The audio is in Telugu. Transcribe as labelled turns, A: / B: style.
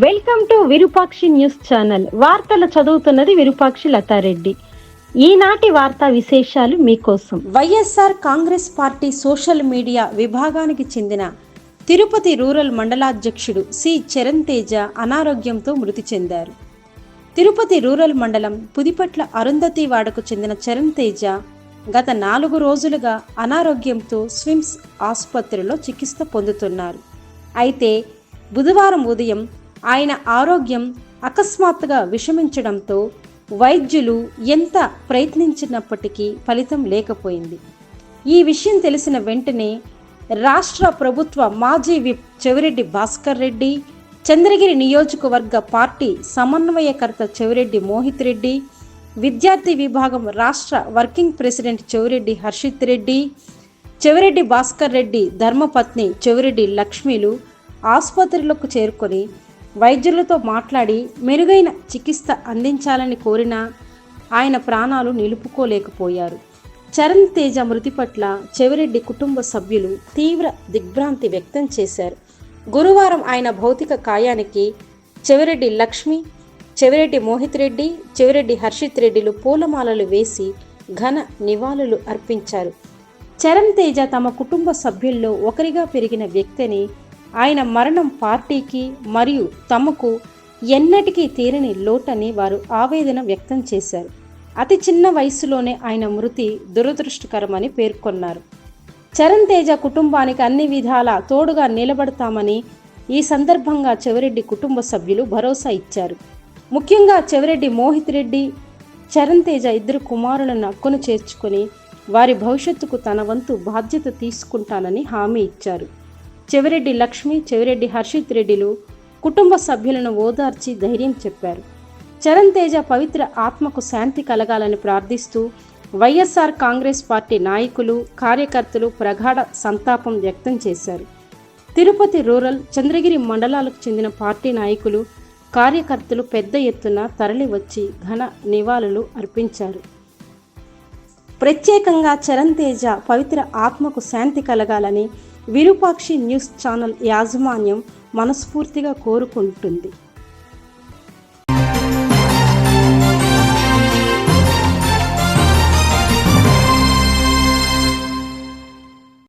A: Welcome to Virupakshi news channel. వార్తలు చదువుతున్నది విరూపాక్షి లతారెడ్డి. ఈనాటి వార్తా విశేషాలు మీకోసం.
B: YSR Congress party social media విభాగానికి చెందిన తిరుపతి రూరల్ మండలాధ్యక్షుడు సి చరణ్ తేజ అనారోగ్యంతో మృతి చెందారు. తిరుపతి రూరల్ మండలం పుదిపట్ల అరుంధతివాడకు చెందిన చరణ్ తేజ గత 4 రోజులుగా అనారోగ్యంతో స్విమ్స్ ఆసుపత్రిలో చికిత్స పొందుతున్నారు. అయితే బుధవారం ఉదయం ఆయన ఆరోగ్యం అకస్మాత్తుగా విషమించడంతో వైద్యులు ఎంత ప్రయత్నించినప్పటికీ ఫలితం లేకపోయింది. ఈ విషయం తెలిసిన వెంటనే రాష్ట్ర ప్రభుత్వ మాజీ విప్ చెవిరెడ్డి భాస్కర్ రెడ్డి, చంద్రగిరి నియోజకవర్గ పార్టీ సమన్వయకర్త చెవిరెడ్డి మోహిత్ రెడ్డి, విద్యార్థి విభాగం రాష్ట్ర వర్కింగ్ ప్రెసిడెంట్ చెవిరెడ్డి హర్షిత్ రెడ్డి, చెవిరెడ్డి భాస్కర్ రెడ్డి ధర్మపత్ని చెవిరెడ్డి లక్ష్మిలు ఆసుపత్రులకు చేరుకొని వైద్యులతో మాట్లాడి మెరుగైన చికిత్స అందించాలని కోరినా ఆయన ప్రాణాలు నిలుపుకోలేకపోయారు. చరణ్ తేజ మృతి పట్ల చెవిరెడ్డి కుటుంబ సభ్యులు తీవ్ర దిగ్భ్రాంతి వ్యక్తం చేశారు. గురువారం ఆయన భౌతిక కాయానికి చెవిరెడ్డి లక్ష్మి, చెవిరెడ్డి మోహిత్ రెడ్డి, చెవిరెడ్డి హర్షిత్ రెడ్డిలు పూలమాలలు వేసి ఘన నివాళులు అర్పించారు. చరణ్ తేజ తమ కుటుంబ సభ్యుల్లో ఒకరిగా పెరిగిన వ్యక్తిని ఆయన మరణం పార్టీకి మరియు తమకు ఎన్నటికీ తీరని లోటని వారు ఆవేదన వ్యక్తం చేశారు. అతి చిన్న వయసులోనే ఆయన మృతి దురదృష్టకరమని పేర్కొన్నారు. చరణ్ తేజ కుటుంబానికి అన్ని విధాలా తోడుగా నిలబడతామని ఈ సందర్భంగా చెవిరెడ్డి కుటుంబ సభ్యులు భరోసా ఇచ్చారు. ముఖ్యంగా చెవిరెడ్డి మోహిత్ రెడ్డి, చరణ్ తేజ ఇద్దరు కుమారులను హక్కును చేర్చుకొని వారి భవిష్యత్తుకు తన వంతు బాధ్యత తీసుకుంటానని హామీ ఇచ్చారు. చెవిరెడ్డి లక్ష్మి, చెవిరెడ్డి హర్షిత్ రెడ్డిలు కుటుంబ సభ్యులను ఓదార్చి ధైర్యం చెప్పారు. చరణ్ తేజ పవిత్ర ఆత్మకు శాంతి కలగాలని ప్రార్థిస్తూ వైఎస్ఆర్ కాంగ్రెస్ పార్టీ నాయకులు, కార్యకర్తలు ప్రగాఢ సంతాపం వ్యక్తం చేశారు. తిరుపతి రూరల్, చంద్రగిరి మండలాలకు చెందిన పార్టీ నాయకులు, కార్యకర్తలు పెద్ద ఎత్తున తరలి వచ్చి ఘన నివాళులు అర్పించారు. ప్రత్యేకంగా చరణ్ తేజ పవిత్ర ఆత్మకు శాంతి కలగాలని విరూపాక్షి న్యూస్ ఛానల్ యాజమాన్యం మనస్ఫూర్తిగా కోరుకుంటుంది.